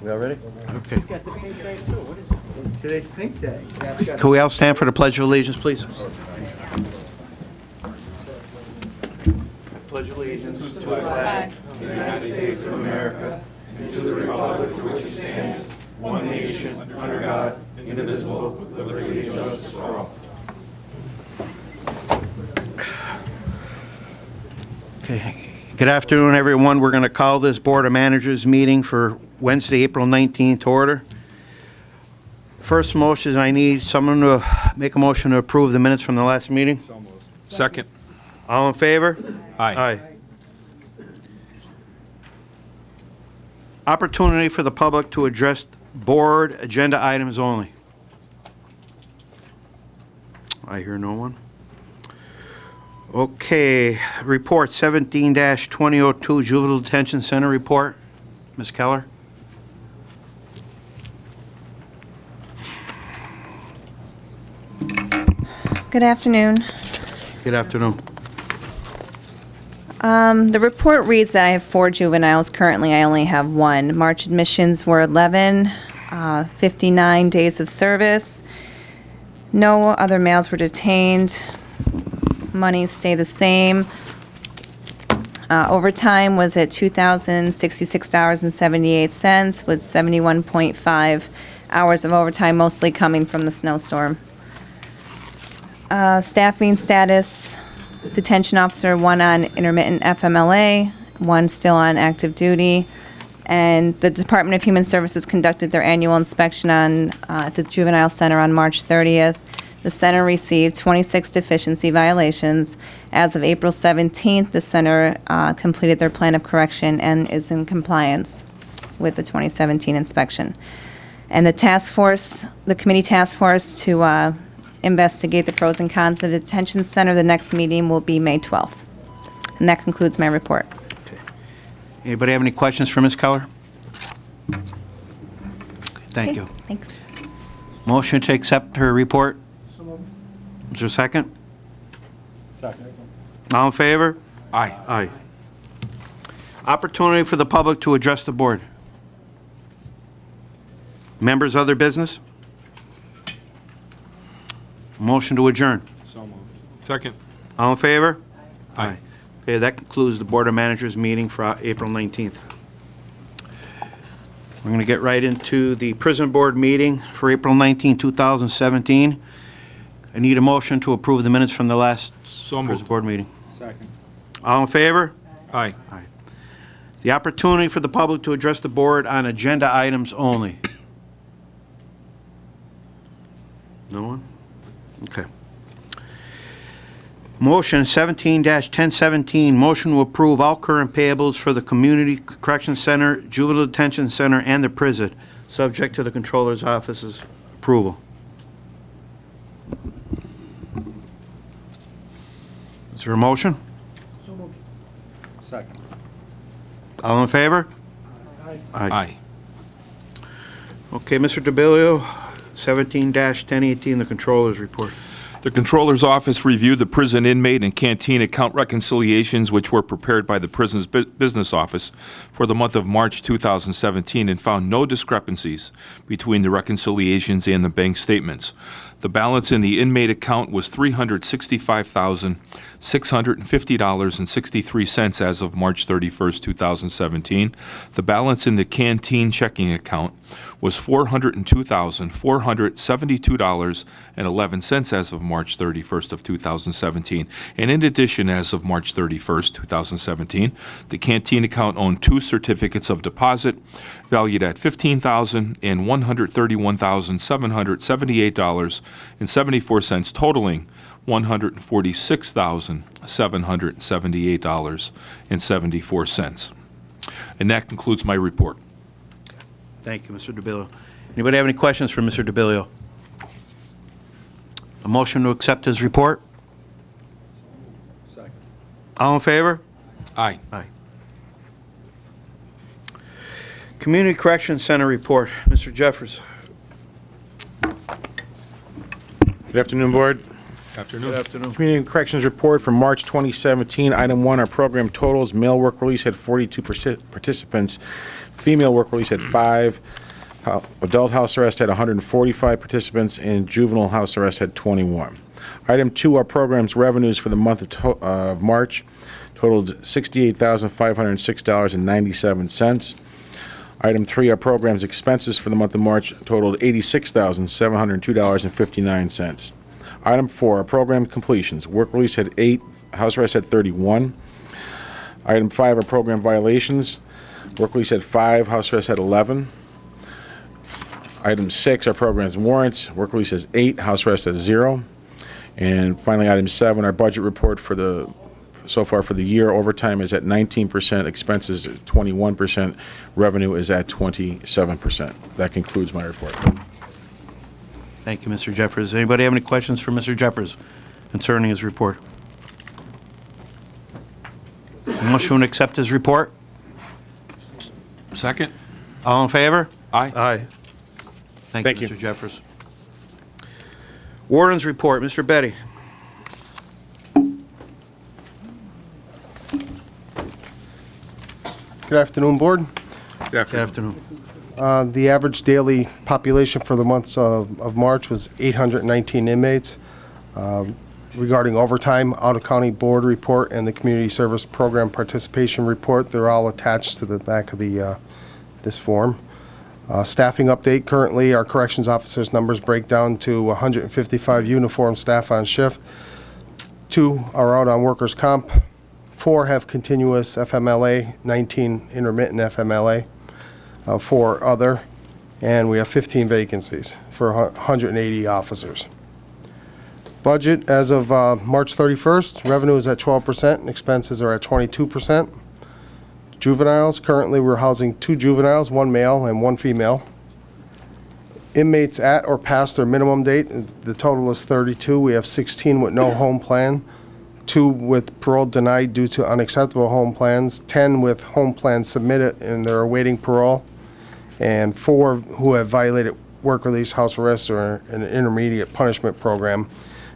We all ready? Okay. Today's Pink Day. Can we all stand for the Pledge of Allegiance, please? Pledge allegiance to the flag of the United States of America and to the republic for which it stands, one nation, under God, indivisible, with liberty and justice for all. Okay. Good afternoon, everyone. We're going to call this Board of Managers meeting for Wednesday, April 19th to order. First motion, I need someone to make a motion to approve the minutes from the last meeting. So moved. Second. All in favor? Aye. Opportunity for the public to address board agenda items only. I hear no one. Okay, report 17-2002 Juvenile Detention Center report. Ms. Keller? Good afternoon. Good afternoon. The report reads that I have 4 juveniles. Currently, I only have 1. March admissions were 11, 59 days of service. No other males were detained. Monies stay the same. Overtime was at $2,066.78 with 71.5 hours of overtime, mostly coming from the snowstorm. Staffing status, detention officer, 1 on intermittent FMLA, 1 still on active duty. And the Department of Human Services conducted their annual inspection at the Juvenile Center on March 30th. The center received 26 deficiency violations. As of April 17th, the center completed their plan of correction and is in compliance with the 2017 inspection. And the task force, the committee task force to investigate the pros and cons of the detention center, the next meeting will be May 12th. And that concludes my report. Anybody have any questions for Ms. Keller? Okay, thank you. Thanks. Motion to accept her report? Is there a second? Second. All in favor? Aye. Aye. Opportunity for the public to address the board. Members, other business? Motion to adjourn. So moved. Second. All in favor? Aye. Okay, that concludes the Board of Managers meeting for April 19th. We're going to get right into the prison board meeting for April 19, 2017. I need a motion to approve the minutes from the last So prison moved. board meeting. Second. All in favor? Aye. The opportunity for the public to address the board on agenda items only. No one? Okay. Motion 17-1017, motion to approve all current payables for the Community Correction Center, Juvenile Detention Center, and the prison, subject to the Controller's Office's approval. Is there a motion? So moved. Second. All in favor? Aye. Okay, Mr. DeBillio, 17-1018, the Controller's report. The Controller's Office reviewed the prison inmate and canteen account reconciliations which were prepared by the prison's business office for the month of March 2017 and found no discrepancies between the reconciliations and the bank statements. The balance in the inmate account was $365,650.63 as of March 31st, 2017. The balance in the canteen checking account was $402,472.11 as of March 31st of 2017. And in addition, as of March 31st, 2017, the canteen account owned 2 certificates of deposit valued at $15,000 and $131,778.74, totaling $146,778.74. And that concludes my report. Thank you, Mr. DeBillio. Anybody have any questions for Mr. DeBillio? A motion to accept his report? Second. All in favor? Aye. Aye. Community Correction Center report. Mr. Jeffers. Good afternoon, Board. Afternoon. Good afternoon. Community and Corrections Report from March 2017. Item 1, our program totals. Male work release had 42 participants. Female work release had 5. Adult house arrest had 145 participants, and juvenile house arrest had 21. Item 2, our program's revenues for the month of March totaled $68,506.97. Item 3, our program's expenses for the month of March totaled $86,702.59. Item 4, our program completions. Work release had 8, house arrest had 31. Item 5, our program violations. Work release had 5, house arrest had 11. Item 6, our program's warrants. Work release has 8, house arrest has 0. And finally, item 7, our budget report so far for the year. Overtime is at 19%, expenses at 21%, revenue is at 27%. That concludes my report. Thank you, Mr. Jeffers. Anybody have any questions for Mr. Jeffers concerning his report? Motion to accept his report. Second? All in favor? Aye. Aye. Thank Thank you, you. Mr. Jeffers. Warden's report, Mr. Betty. Good afternoon, Board. Good Good afternoon. The average daily population for the months of March was 819 inmates. Regarding overtime, out-of-county board report and the community service program participation report, they're all attached to the back of this form. Staffing update, currently our corrections officers' numbers break down to 155 uniformed staff on shift. 2 are out on workers' comp. 4 have continuous FMLA, 19 intermittent FMLA, 4 other, and we have 15 vacancies for 180 officers. Budget as of March 31st, revenue is at 12% and expenses are at 22%. Juveniles, currently we're housing 2 juveniles, 1 male and 1 female. Inmates at or past their minimum date, the total is 32. We have 16 with no home plan, 2 with parole denied due to unacceptable home plans, 10 with home plans submitted and they're awaiting parole, and 4 who have violated work release, house arrest, or an intermediate punishment program,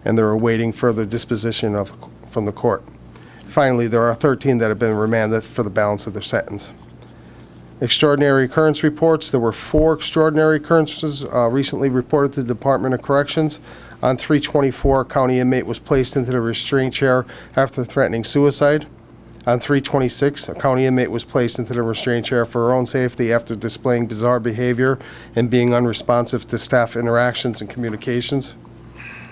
and they're awaiting further disposition from the court. Finally, there are 13 that have been remanded for the balance of their sentence. Extraordinary occurrence reports. There were 4 extraordinary occurrences recently reported to the Department of Corrections. On 3/24, a county inmate was placed into the restraint chair after threatening suicide. On 3/26, a county inmate was placed into the restraint chair for her own safety after displaying bizarre behavior and being unresponsive to staff interactions and communications.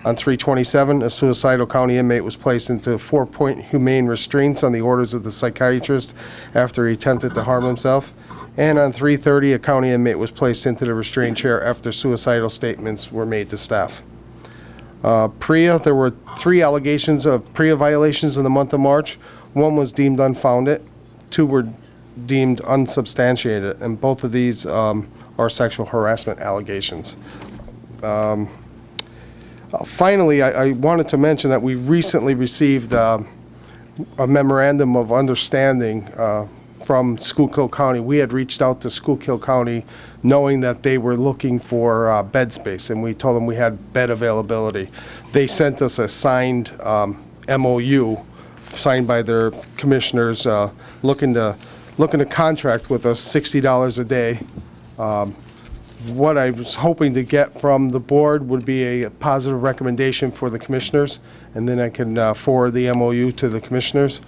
On 3/27, a suicidal county inmate was placed into 4-point humane restraints on the orders of the psychiatrist after he attempted to harm himself. And on 3/30, a county inmate was placed into the restraint chair after suicidal statements were made to staff. PREA, there were 3 allegations of PREA violations in the month of March. 1 was deemed unfounded, 2 were deemed unsubstantiated, and both of these are sexual harassment allegations. Finally, I wanted to mention that we recently received a memorandum of understanding from Schuylkill County. We had reached out to Schuylkill County knowing that they were looking for bed space, and we told them we had bed availability. They sent us a signed MOU, signed by their commissioners, looking to contract with us $60 a day. What I was hoping to get from the board would be a positive recommendation for the commissioners, and then I can forward the MOU to the commissioners.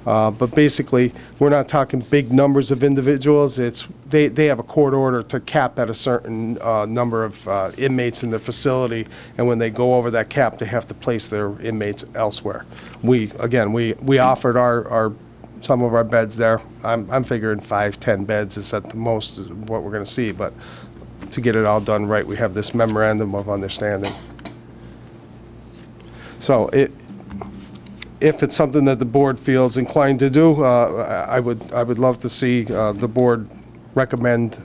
But basically, we're not talking big numbers of individuals. They have a court order to cap at a certain number of inmates in the facility, and when they go over that cap, they have to place their inmates elsewhere. We offered some of our beds there. I'm figuring 5-10 beds is at the most what we're going to see, but to get it all done right, we have this memorandum of understanding. So if it's something that the board feels inclined to do, I would love to see the board recommend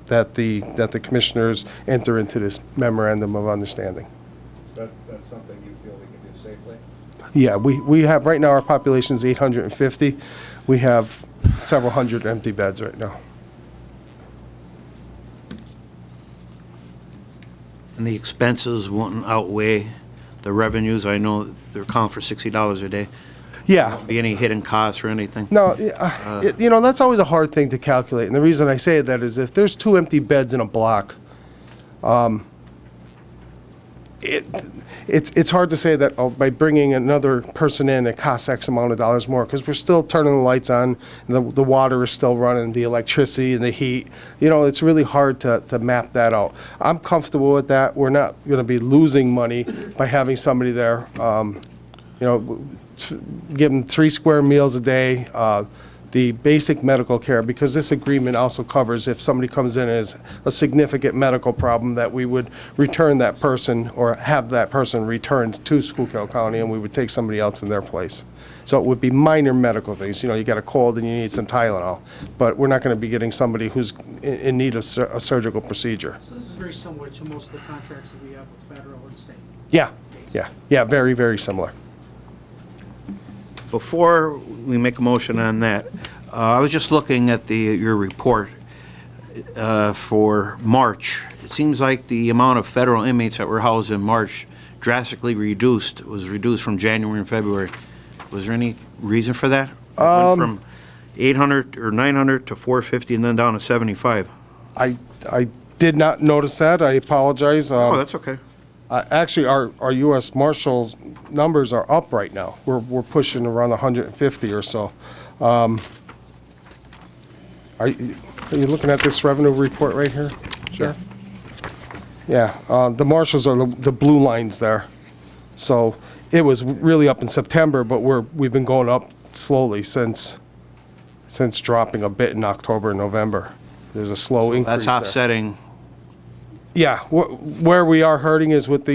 that the commissioners enter into this memorandum of understanding. That's something you feel we can do safely? Yeah, we have, right now our population is 850. We have several hundred empty beds right now. And the expenses won't outweigh the revenues? I know they're calling for $60 a day. Yeah. Be any hidden costs or anything? No, that's always a hard thing to calculate. And the reason I say that is if there's 2 empty beds in a block, it's hard to say that by bringing another person in, it costs X amount of dollars more, because we're still turning the lights on, and the water is still running, the electricity and the heat. It's really hard to map that out. I'm comfortable with that. We're not going to be losing money by having somebody there. Give them 3 square meals a day, the basic medical care, because this agreement also covers if somebody comes in and has a significant medical problem, that we would return that person or have that person returned to Schuylkill County, and we would take somebody else in their place. So it would be minor medical things. You got a cold and you need some Tylenol, but we're not going to be getting somebody who's in need of a surgical procedure. So this is very similar to most of the contracts that we have with federal and state. Yeah, very, very similar. Before we make a motion on that, I was just looking at your report for March. It seems like the amount of federal inmates that were housed in March drastically was reduced from January and February. Was there any reason for that? It went from 800 or 900 to 450 and then down to 75. I did not notice that. I apologize. Oh, that's okay. Actually, our U.S. Marshals numbers are up right now. We're pushing around 150 or so. Are you looking at this revenue report right here, Sheriff? Yeah. The Marshals are the blue lines there. So it was really up in September, but we've been going up slowly since dropping a bit in October and November. There's a slow increase That's there. offsetting. Yeah, where we are hurting is with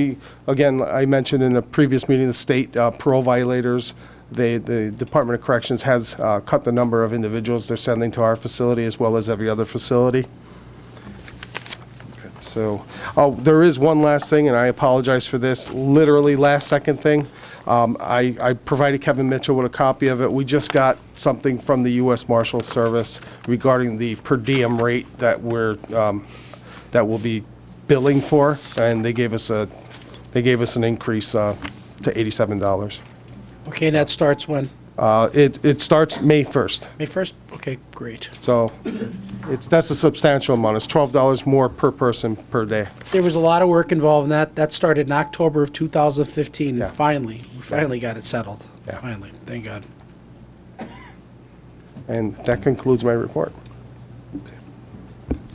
again, I mentioned in a previous meeting, the state parole violators. The Department of Corrections has cut the number of individuals they're sending to our facility as well as every other facility. So, there is one last thing, and I apologize for this, literally last second thing. I provided Kevin Mitchell with a copy of it. We just got something from the U.S. Marshal Service regarding the per diem rate that that will be billing for, and they gave us an increase to $87. Okay, that starts when? It starts May 1st. May 1st? Okay, great. So that's a substantial amount. It's $12 more per person per day. There was a lot of work involved in that. That started in October of 2015, Yeah. and finally, we finally got it settled. Yeah. Finally, thank God. And that concludes my report. Does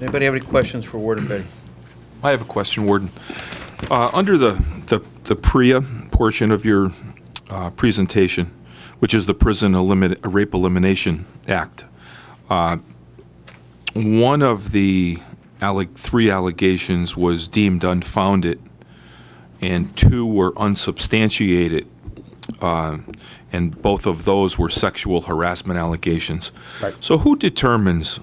anybody have any questions for Warden Betty? I have a question, Warden. Under the PREA portion of your presentation, which is the Prison Rape Elimination Act, one of the 3 allegations was deemed unfounded, and 2 were unsubstantiated, and both of those were sexual harassment allegations. Right. So who determines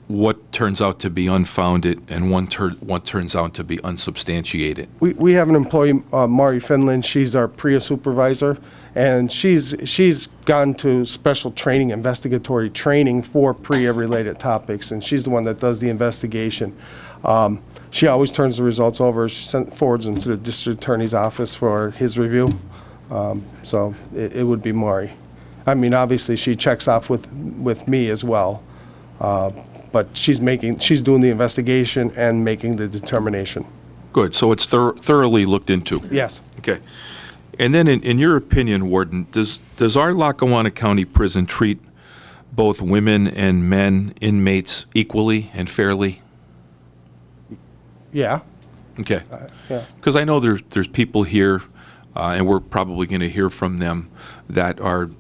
what turns out to be unfounded and what turns out to be unsubstantiated? We have an employee, Mari Finland. She's our PREA supervisor, and she's gone to special training, investigatory training for PREA-related topics, and she's the one that does the investigation. She always turns the results over. She forwards them to the district attorney's office for his review. So it would be Mari. I mean, obviously, she checks off with me as well. But she's doing the investigation and making the determination. Good, so it's thoroughly looked into? Yes. Okay. And then in your opinion, Warden, does our Lackawanna County Prison treat both women and men inmates equally and fairly? Yeah. Okay. Yeah. Because I know there's people here, and we're probably going to hear from them, that are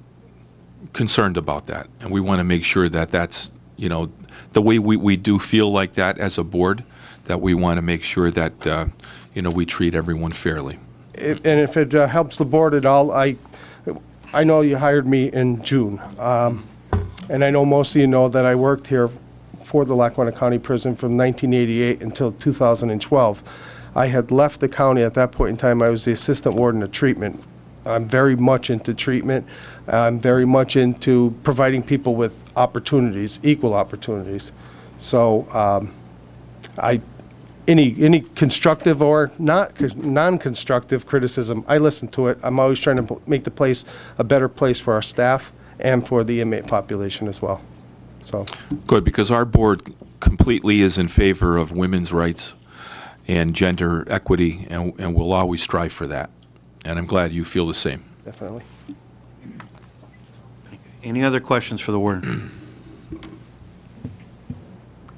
concerned about that. And we want to make sure that that's, the way we do feel like that as a board, that we want to make sure that, we treat everyone fairly. And if it helps the board at all, I know you hired me in June. And I know most of you know that I worked here for the Lackawanna County Prison from 1988 until 2012. I had left the county at that point in time. I was the assistant warden of treatment. I'm very much into treatment. I'm very much into providing people with opportunities, equal opportunities. So any constructive or non-constructive criticism, I listen to it. I'm always trying to make the place a better place for our staff and for the inmate population as well. So, Good, because our board completely is in favor of women's rights and gender equity, and will always strive for that. And I'm glad you feel the same. definitely. Any other questions for the warden?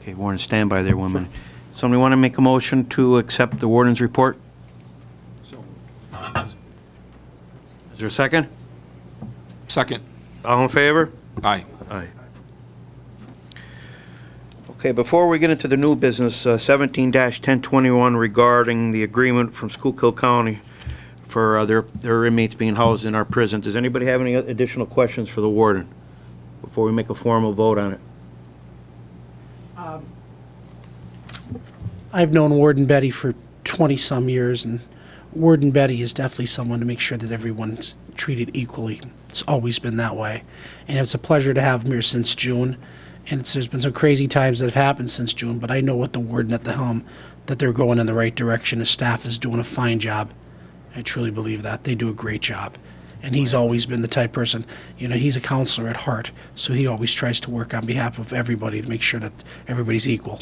Okay, Warden, stand by there 1 minute. Somebody want to make a motion to accept the warden's report? Is there a second? Second. All in favor? Aye. Aye. Okay, before we get into the new business, 17-1021 regarding the agreement from Schuylkill County for their inmates being housed in our prison. Does anybody have any additional questions for the warden before we make a formal vote on it? I've known Warden Betty for 20-some years, and Warden Betty is definitely someone to make sure that everyone's treated equally. It's always been that way. And it's a pleasure to have him here since June. And there's been some crazy times that have happened since June, but I know with the warden at the helm that they're going in the right direction. His staff is doing a fine job. I truly believe that. They do a great job. And he's always been the type person, he's a counselor at heart, so he always tries to work on behalf of everybody to make sure that everybody's equal.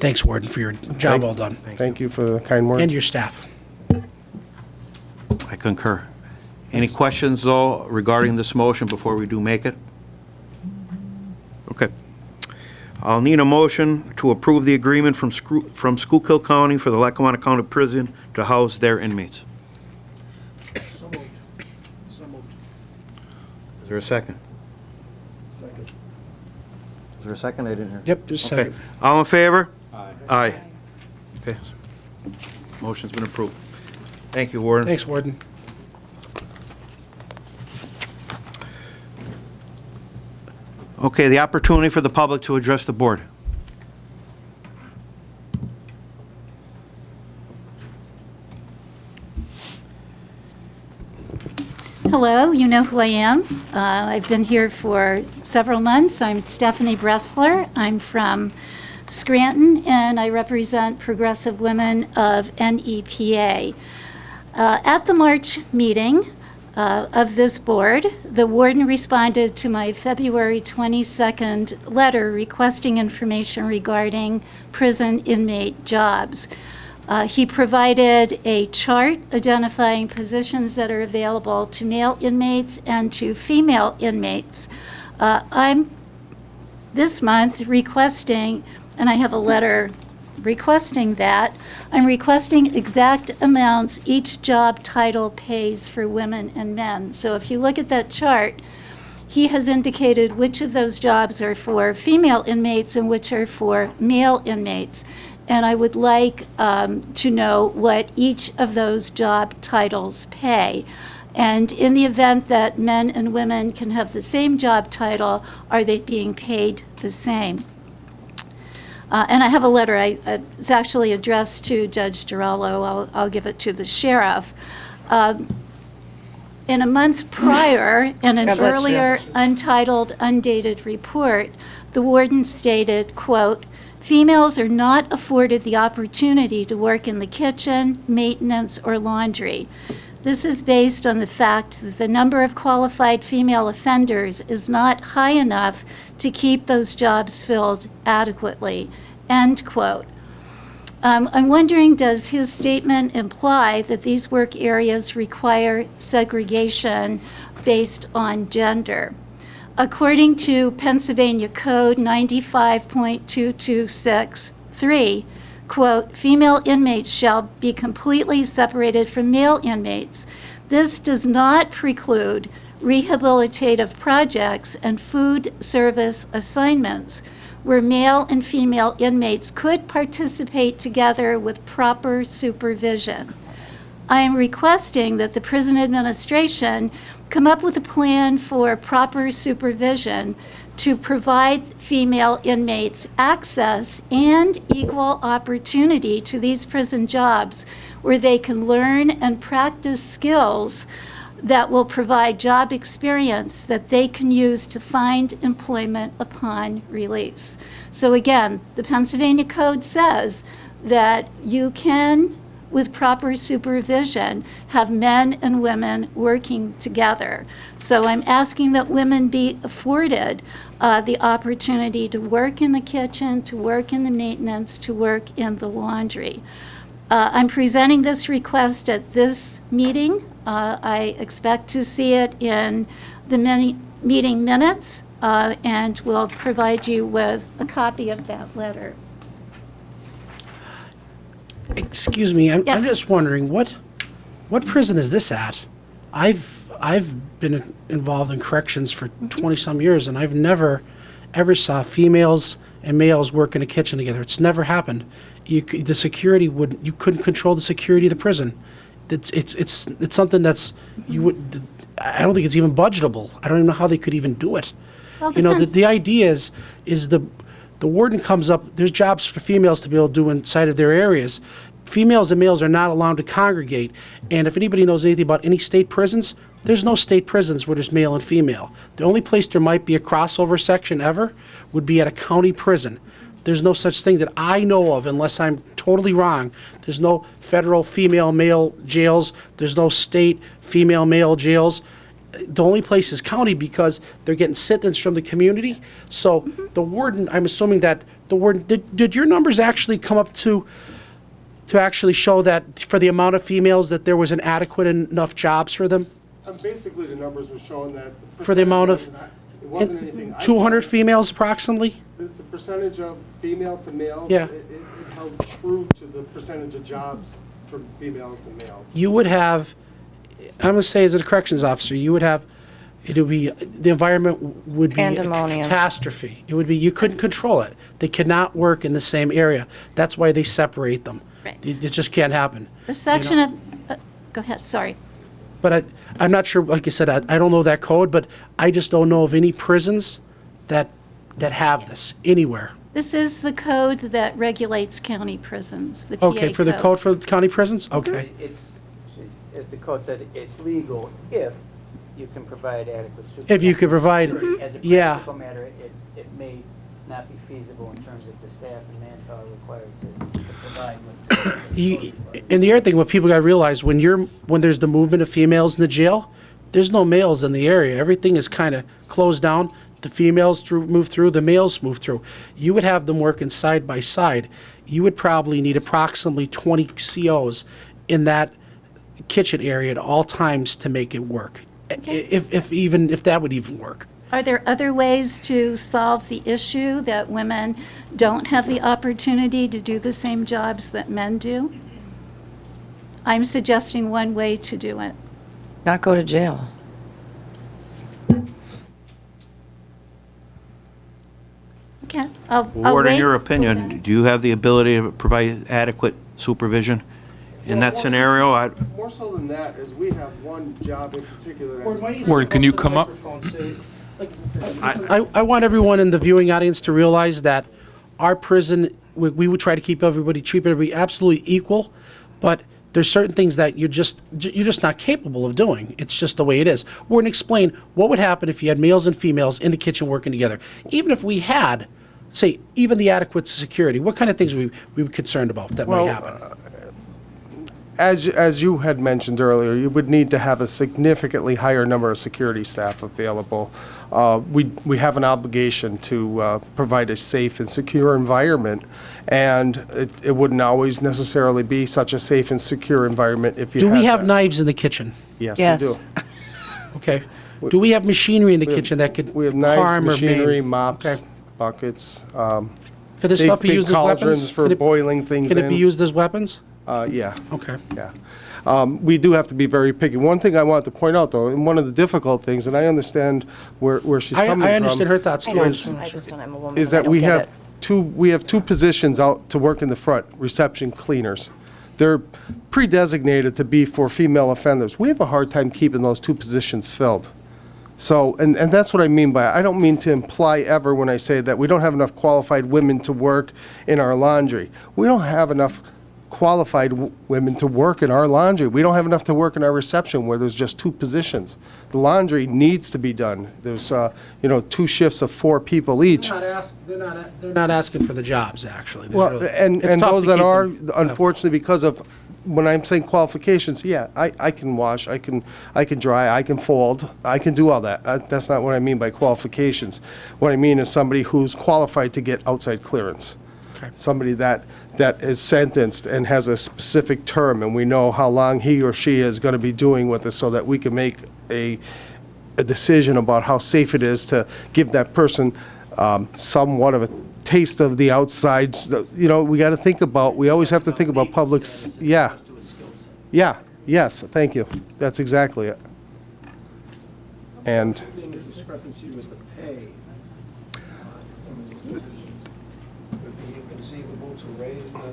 Thanks, Warden, for your job well done. Thank you for the kind words. And your staff. I concur. Any questions, though, regarding this motion before we do make it? Okay. I'll need a motion to approve the agreement from Schuylkill County for the Lackawanna County Prison to house their inmates. So moved. So moved. Is there a second? Second. Is there a second? I didn't hear. Yep, just a Okay. second. All in favor? Aye. Okay. Motion's been approved. Thank you, Warden. Thanks, Warden. Okay, the opportunity for the public to address the board. Hello, you know who I am. I've been here for several months. I'm Stephanie Bressler. I'm from Scranton, and I represent Progressive Women of NEPA. At the March meeting of this board, the warden responded to my February 22nd letter requesting information regarding prison inmate jobs. He provided a chart identifying positions that are available to male inmates and to female inmates. I'm this month requesting, and I have a letter requesting that, I'm requesting exact amounts each job title pays for women and men. So if you look at that chart, he has indicated which of those jobs are for female inmates and which are for male inmates. And I would like to know what each of those job titles pay. And in the event that men and women can have the same job title, are they being paid the same? And I have a letter, it's actually addressed to Judge Girallo. I'll give it to the sheriff. In a month prior, in an God bless you. earlier untitled, undated report, the warden stated, quote, "Females are not afforded the opportunity to work in the kitchen, maintenance, or laundry. This is based on the fact that the number of qualified female offenders is not high enough to keep those jobs filled adequately." End quote. I'm wondering, does his statement imply that these work areas require segregation based on gender? According to Pennsylvania Code 95.2263, quote, "Female inmates shall be completely separated from male inmates. This does not preclude rehabilitative projects and food service assignments where male and female inmates could participate together with proper supervision. I am requesting that the prison administration come up with a plan for proper supervision to provide female inmates access and equal opportunity to these prison jobs where they can learn and practice skills that will provide job experience that they can use to find employment upon release." So again, the Pennsylvania Code says that you can, with proper supervision, have men and women working together. So I'm asking that women be afforded the opportunity to work in the kitchen, to work in the maintenance, to work in the laundry. I'm presenting this request at this meeting. I expect to see it in the meeting minutes, and will provide you with a copy of that letter. Excuse me, I'm Yes. just wondering, what prison is this at? I've been involved in corrections for 20-some years, and I've never, ever saw females and males work in a kitchen together. It's never happened. You couldn't control the security of the prison. It's something that's, I don't think it's even budgetable. I don't even know how they could even do it. Well, You know, depends. the idea is the warden comes up, there's jobs for females to be able to do inside of their areas. Females and males are not allowed to congregate. And if anybody knows anything about any state prisons, there's no state prisons where there's male and female. The only place there might be a crossover section ever would be at a county prison. There's no such thing that I know of, unless I'm totally wrong. There's no federal female-male jails. There's no state female-male jails. The only place is county because they're getting sentenced from the community. So the warden, I'm assuming that the warden, did your numbers actually come up to actually show that for the amount of females that there was an adequate enough jobs for them? Basically, the numbers were showing that. For the amount of- It wasn't anything. 200 females approximately? The percentage of female to males. Yeah. It held true to the percentage of jobs for females and males. You would have, I'm gonna say as a corrections officer, you would have, it would be, the environment would be a Pandemonium. catastrophe. It would be, you couldn't control it. They could not work in the same area. That's why they separate them. Right. It just can't happen. The section of, go ahead, sorry. But I'm not sure, like I said, I don't know that code, but I just don't know of any prisons that have this anywhere. This is the code that regulates county prisons, the PA Okay, for the code for county prisons? Okay. It's, as the code said, it's legal if you can provide adequate supervision. If you could provide, As a yeah. practical matter, it may not be feasible in terms of the staff and manpower required to provide what. And the other thing, what people got to realize, when there's the movement of females in the jail, there's no males in the area. Everything is kind of closed down. The females move through, the males move through. You would have them working side by side. You would probably need approximately 20 COs in that kitchen area at all times to make it work, if that would even work. Are there other ways to solve the issue that women don't have the opportunity to do the same jobs that men do? I'm suggesting one way to do it. Not go to jail. Okay, I'll Ward, in wait. your opinion, do you have the ability to provide adequate supervision in that scenario? More so than that, is we have one job in particular that's. Warren, can you come up? I want everyone in the viewing audience to realize that our prison, we would try to keep everybody, treat everybody absolutely equal, but there's certain things that you're just not capable of doing. It's just the way it is. We're going to explain what would happen if you had males and females in the kitchen working together. Even if we had, say, even the adequate security, what kind of things we were concerned about that might happen? As you had mentioned earlier, you would need to have a significantly higher number of security staff available. We have an obligation to provide a safe and secure environment, and it wouldn't always necessarily be such a safe and secure environment if you Do we had have that. knives in the kitchen? Yes, Yes. we do. Okay. Do we have machinery in the kitchen that could We have knives, harm or machinery, maim? mops, Okay. buckets. Could this big- stuff be big used as cauldrons weapons? for Could it- boiling things Can it be in. used as weapons? Yeah. Okay. Yeah. We do have to be very picky. One thing I wanted to point out, though, and one of the difficult things, and I understand where she's coming from. I understand her thoughts, I too. know, Is- I just don't, I'm a woman. is I that don't we get have it. we have two positions out to work in the front, reception cleaners. They're pre-designated to be for female offenders. We have a hard time keeping those two positions filled. So, and that's what I mean by it. I don't mean to imply ever when I say that we don't have enough qualified women to work in our laundry. We don't have enough qualified women to work in our laundry. We don't have enough to work in our reception where there's just 2 positions. The laundry needs to be done. There's, 2 shifts of 4 people each. They're not asking for the jobs, actually. There's Well, really- and it's tough those to that keep are, them- unfortunately, because of, when I'm saying qualifications, yeah, I can wash, I can dry, I can fold, I can do all that. That's not what I mean by qualifications. What I mean is somebody who's qualified to get outside clearance. Okay. Somebody that is sentenced and has a specific term, and we know how long he or she is going to be doing with this, so that we can make a decision about how safe it is to give that person somewhat of a taste of the outside. We got to think about, we always have to think about publics. Yeah. Yeah, yes, thank you. That's exactly it. And The discrepancy with the pay. Would it be inconceivable to raise the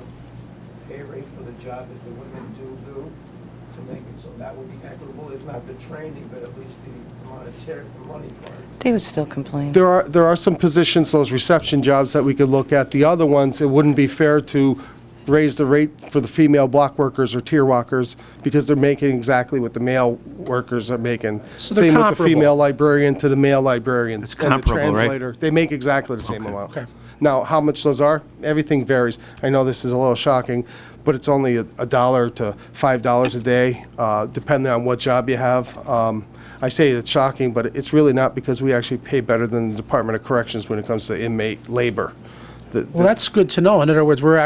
pay rate for the job that the women do to make it so that would be equitable, if not the training, but at least the money part? They would still complain. there are some positions, those reception jobs, that we could look at. The other ones, it wouldn't be fair to raise the rate for the female block workers or tier walkers, because they're making exactly what the male workers are making. So they're Same with the comparable. female librarian to the male librarian. It's And the comparable, right? translator. They make exactly the same amount. Okay. Now, how much those are, everything varies. I know this is a little shocking, but it's only $1 to $5 a day, depending on what job you have. I say it's shocking, but it's really not, because we actually pay better than the Department of Corrections when it comes to inmate labor. Well, that's good to know. In other words, we're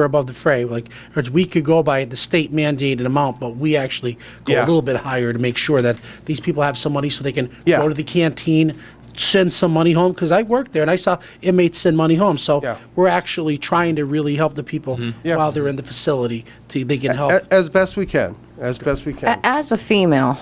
above the fray. Like, in other words, we could go by the state mandated amount, but we actually go Yeah. a little bit higher to make sure that these people have some money so they can Yeah. go to the canteen, send some money home. Because I worked there and I saw inmates send money home. So Yeah. we're actually trying to really help the people Yes. while they're in the facility so they can help. As best we can, as best we can. As a female,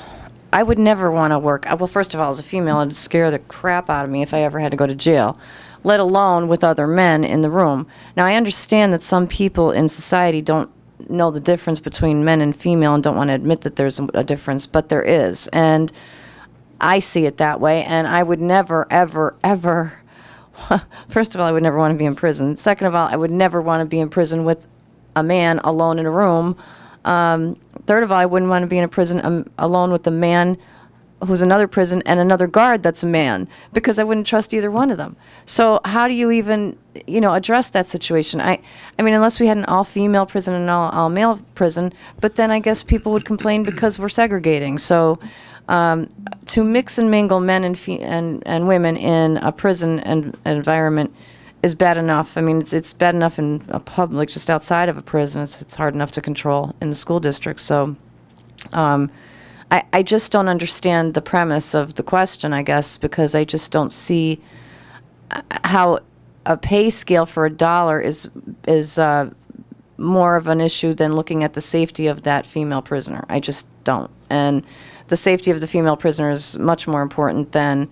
I would never want to work. Well, first of all, as a female, it'd scare the crap out of me if I ever had to go to jail, let alone with other men in the room. Now, I understand that some people in society don't know the difference between men and female and don't want to admit that there's a difference, but there is. And I see it that way, and I would never, ever, ever, first of all, I would never want to be in prison. Second of all, I would never want to be in prison with a man alone in a room. Third of all, I wouldn't want to be in a prison alone with a man who's another prison and another guard that's a man, because I wouldn't trust either one of them. So how do you even, address that situation? I mean, unless we had an all-female prison and an all-male prison, but then I guess people would complain because we're segregating. So to mix and mingle men and women in a prison and environment is bad enough. I mean, it's bad enough in a public, just outside of a prison. It's hard enough to control in the school district. So I just don't understand the premise of the question, I guess, because I just don't see how a pay scale for $1 is more of an issue than looking at the safety of that female prisoner. I just don't. And the safety of the female prisoner is much more important than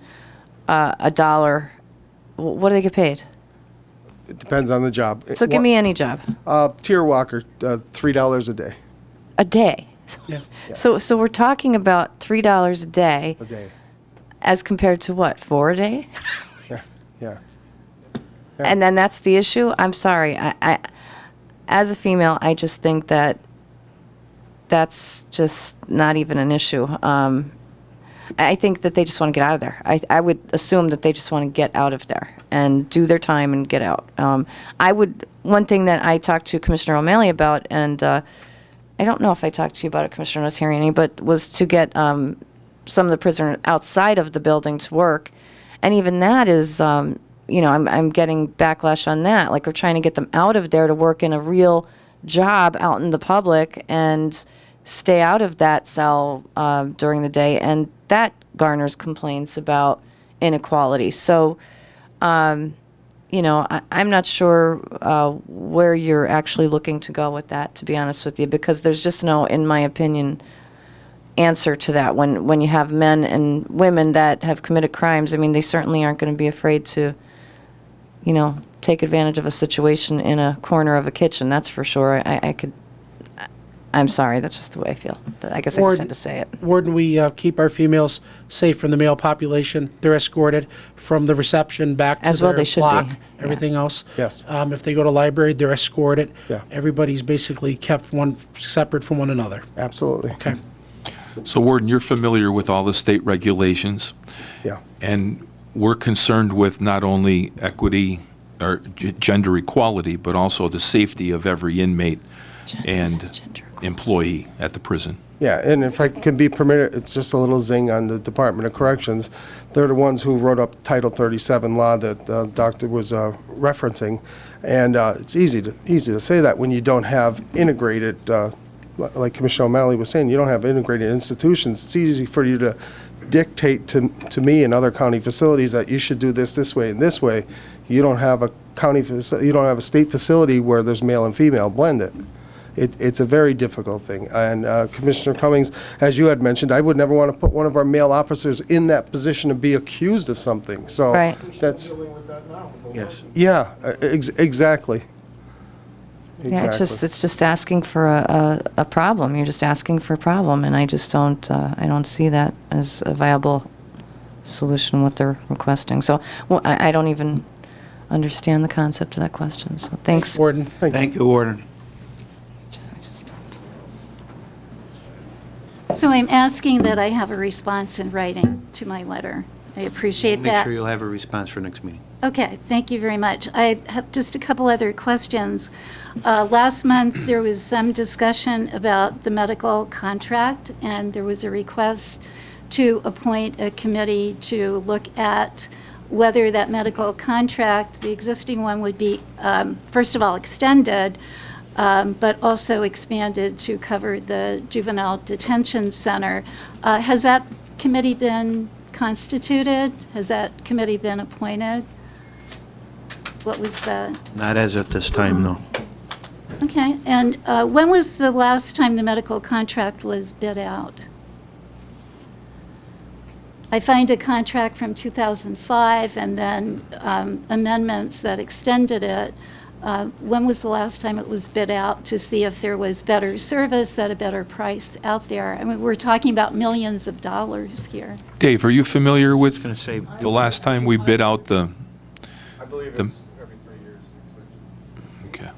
$1. What do they get paid? It depends on the job. So give me any job. Tier walker, $3 a day. A day. Yeah. So we're talking about $3 a day A day. as compared to what, 4 a day? Yeah. And then that's the issue? I'm sorry. I as a female, I just think that that's just not even an issue. I think that they just want to get out of there. I would assume that they just want to get out of there and do their time and get out. One thing that I talked to Commissioner O'Malley about, and I don't know if I talked to you about it, Commissioner Notarianni, but was to get some of the prisoners outside of the building to work. And even that is, I'm getting backlash on that. Like, we're trying to get them out of there to work in a real job out in the public and stay out of that cell during the day. And that garners complaints about inequality. So, I'm not sure where you're actually looking to go with that, to be honest with you, because there's just no, in my opinion, answer to that. When you have men and women that have committed crimes, I mean, they certainly aren't going to be afraid to, take advantage of a situation in a corner of a kitchen. That's for sure. I'm sorry, that's just the way I feel. I guess I just had to say it. Warden, we keep our females safe from the male population. They're escorted from the reception back to As well their they should block, be, yeah. everything else. Yes. If they go to library, they're escorted. Yeah. Everybody's basically kept separate from one another. Absolutely. Okay. So Warden, you're familiar with all the state regulations, Yeah. and we're concerned with not only equity or gender equality, but also the safety of every inmate and employee at the prison. Yeah, and if I can be permitted, it's just a little zing on the Department of Corrections. They're the ones who wrote up Title 37 law that the doctor was referencing. And it's easy to say that when you don't have integrated, like Commissioner O'Malley was saying, you don't have integrated institutions. It's easy for you to dictate to me and other county facilities that you should do this way, and this way. You don't have a you don't have a state facility where there's male and female blended. It's a very difficult thing. And Commissioner Cummings, as you had mentioned, I would never want to put one of our male officers in that position to be accused of something. So Right. that's, Dealing with that now. Yes. yeah, exactly. Yeah, it's just asking for a problem. You're just asking for a problem, and I just don't, I don't see that as a viable solution, what they're requesting. So, well, I don't even understand the concept of that question, so thanks. Warden. Thank you, Warden. So I'm asking that I have a response in writing to my letter. I appreciate Make that. sure you'll have a response for next meeting. Okay, thank you very much. I have just a couple other questions. Last month, there was some discussion about the medical contract, and there was a request to appoint a committee to look at whether that medical contract, the existing one, would be, first of all, extended, but also expanded to cover the juvenile detention center. Has that committee been constituted? Has that committee been appointed? What was the, Not as of this time, no. okay, and when was the last time the medical contract was bid out? I find a contract from 2005 and then amendments that extended it. When was the last time it was bid out to see if there was better service at a better price out there? I mean, we're talking about millions of dollars here. Dave, are you familiar with Gonna say, the last time we bid out the, I believe The- it's every 3 years. okay.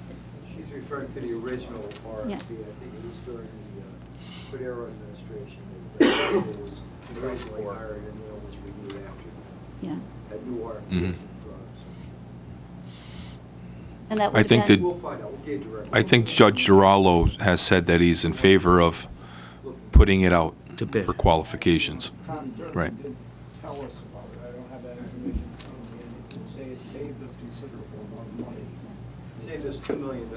She's referring to the original RFP. Yeah. I think it was during the Cordero administration. It was originally hired and then it was renewed after Yeah, that new RFP Mhm. was dropped. and that I would think have been, that- We'll find out. We'll get directly. I think Judge Girallo has said that he's in favor of putting it out To bid. for qualifications. Tom Durkin Right. did tell us about it. I don't have that information in front of me. And he did say it saved us considerable amount of money. It saved us $2 million,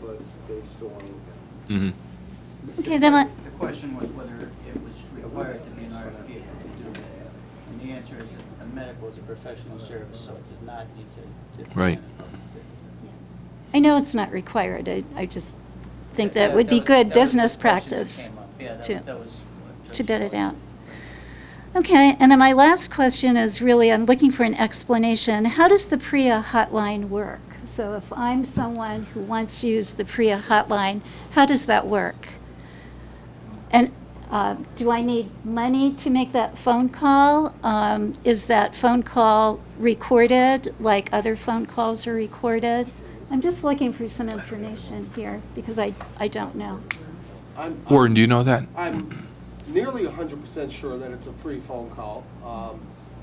but they still want to look at it. Mhm. okay, then The question was whether it was required to be an RFP to do that. And the answer is that a medical is a professional service, so it does not need to. Right. I know it's not required. I just think that would be good business practice to bid it out. Okay, and then my last question is really, I'm looking for an explanation. How does the PREA hotline work? So if I'm someone who wants to use the PREA hotline, how does that work? And do I need money to make that phone call? Is that phone call recorded like other phone calls are recorded? I'm just looking for some information here because I don't know. Warren, do you know that? I'm nearly 100% sure that it's a free phone call.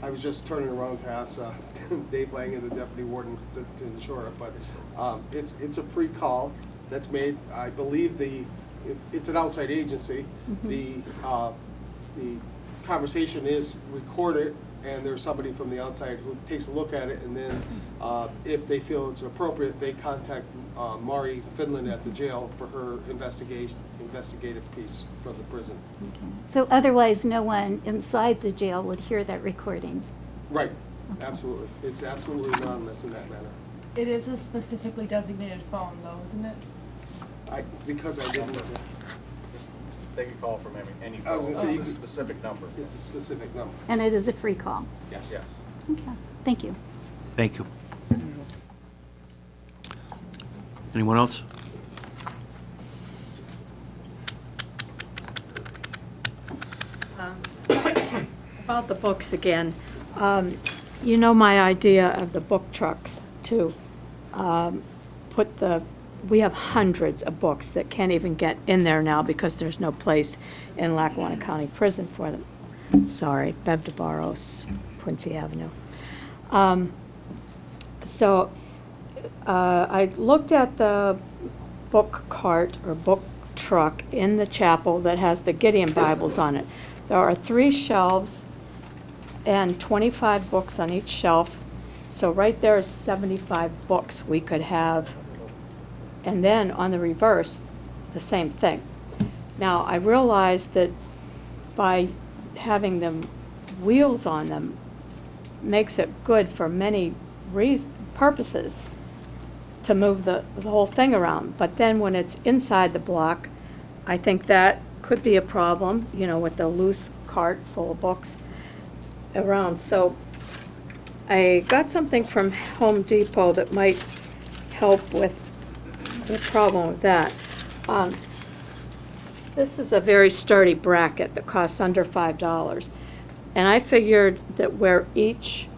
I was just turning around to ask Dave Langen, the deputy warden, to ensure it, but it's a free call that's made. I believe it's an outside agency. The conversation is recorded, and there's somebody from the outside who takes a look at it, and then if they feel it's appropriate, they contact Mari Finland at the jail for her investigative piece from the prison. Okay. So otherwise, no one inside the jail would hear that recording? Right, absolutely. It's absolutely anonymous in that manner. It is a specifically designated phone, though, isn't it? Because I didn't, They can call from any I was phone, gonna say, you it's a could- specific number. it's a specific number. And it is a free call? Yes. Yes. Okay, thank you. Thank you. Anyone else? About the books again, you know my idea of the book trucks to we have hundreds of books that can't even get in there now because there's no place in Lackawanna County Prison for them. Sorry, Bev DeBarros, Quincy Avenue. So I looked at the book cart or book truck in the chapel that has the Gideon Bibles on it. There are 3 shelves and 25 books on each shelf. So right there is 75 books we could have. And then on the reverse, the same thing. Now, I realize that by having them wheels on them makes it good for many purposes to move the whole thing around. But then when it's inside the block, I think that could be a problem, you know, with the loose cart full of books around. So I got something from Home Depot that might help with the problem with that. This is a very sturdy bracket that costs under $5. And I figured that where each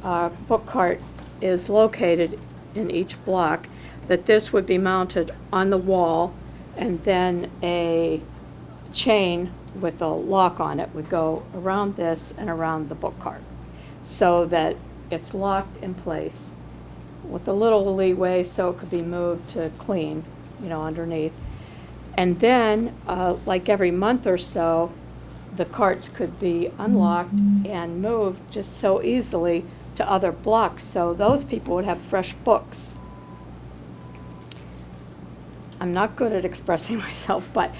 book cart is located in each block, that this would be mounted on the wall, and then a chain with a lock on it would go around this and around the book cart, so that it's locked in place with a little leeway so it could be moved to clean, you know, underneath. And then, like every month or so, the carts could be unlocked and moved just so easily to other blocks, so those people would have fresh books. I'm not good at expressing myself, but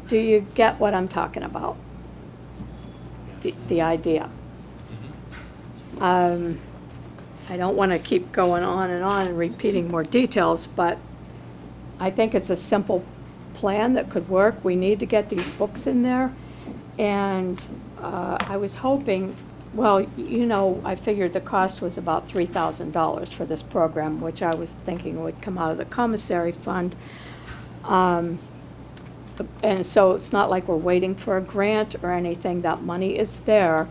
do you get what I'm talking about? The idea. I don't want to keep going on and repeating more details, but I think it's a simple plan that could work. We need to get these books in there, and I was hoping, well, you know, I figured the cost was about $3,000 for this program, which I was thinking would come out of the commissary fund. And so it's not like we're waiting for a grant or anything. That money is there,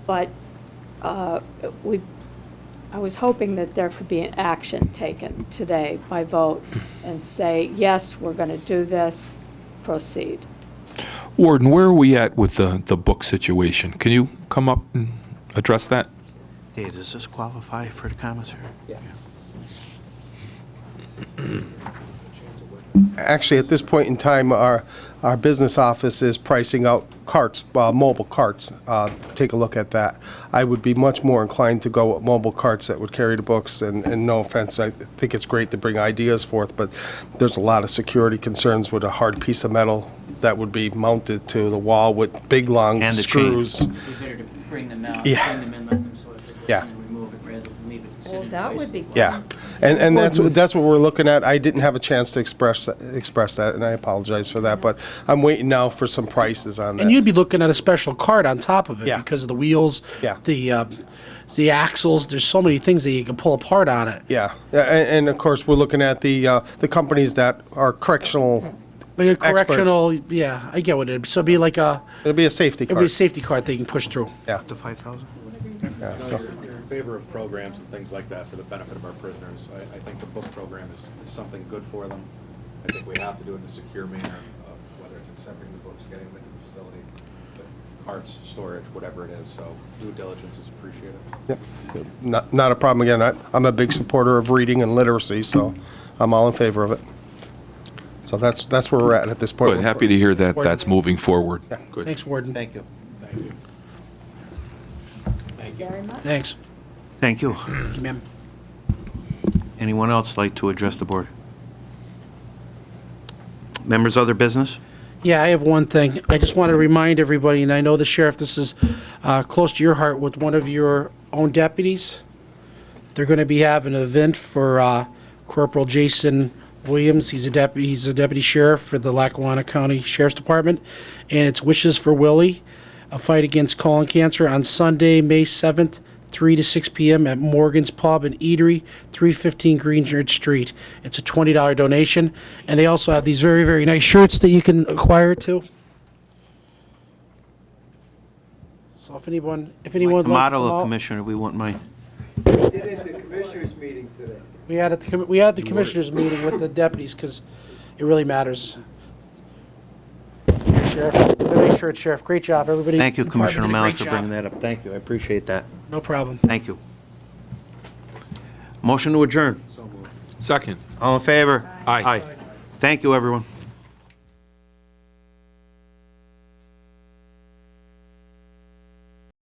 but I was hoping that there could be an action taken today by vote and say, yes, we're going to do this, proceed. Warden, where are we at with the book situation? Can you come up and address that? Dave, does this qualify for the commissary? Yeah. Actually, at this point in time, our business office is pricing out carts, mobile carts. Take a look at that. I would be much more inclined to go with mobile carts that would carry the books, and no offense, I think it's great to bring ideas forth, but there's a lot of security concerns with a hard piece of metal that would be mounted to the wall with big, long And the screws. It'd be better to bring them out, Yeah. bring them in, let them sort of Yeah. and remove it rather than leave it sit Well, in that place. would be Yeah, and that's what we're looking at. I didn't have a chance to express that, and I apologize for that, but I'm waiting now for some prices on that. And you'd be looking at a special cart on top of it Yeah. because of the wheels, Yeah. the axles. There's so many things that you can pull apart on it. Yeah, and of course, we're looking at the companies that are correctional. Like a Experts. correctional, yeah, I get what it is. So it'd be like It'll be a safety it'd be a card. safety cart that you can push through. Yeah, Up to 5,000? yeah, No, so, you're in favor of programs and things like that for the benefit of our prisoners. I think the book program is something good for them. I think we have to do it in a secure manner, whether it's accepting the books, getting them into the facility, but carts, storage, whatever it is, so due diligence is appreciated. yep. Not a problem. Again, I'm a big supporter of reading and literacy, so I'm all in favor of it. So that's where we're at this point. Good, happy to hear that that's moving forward. Good. Thanks, Warden. Thank you. Thanks. Thank you. Thank you, ma'am. Anyone else like to address the board? Members, other business? Yeah, I have one thing. I just want to remind everybody, and I know the sheriff, this is close to your heart with one of your own deputies. They're going to be having an event for Corporal Jason Williams. He's a deputy sheriff for the Lackawanna County Sheriff's Department, and it's Wishes for Willie, a fight against colon cancer on Sunday, May 7th, 3 to 6 p.m. at Morgan's Pub and Eatery, 315 Greenridge Street. It's a $20 donation, and they also have these very, very nice shirts that you can acquire too. So if anyone Like would to like to model come a out, commissioner, we wouldn't mind. We did it at the commissioners meeting today. we had the commissioners meeting with the deputies because it really matters. Sheriff, make sure it's Sheriff. Great job, everybody. Thank you, Department Commissioner did a Mallon, great for job. bringing that up. Thank you, I appreciate that. No problem. Thank you. Motion to adjourn. Second. All in favor? Aye. Thank you, everyone.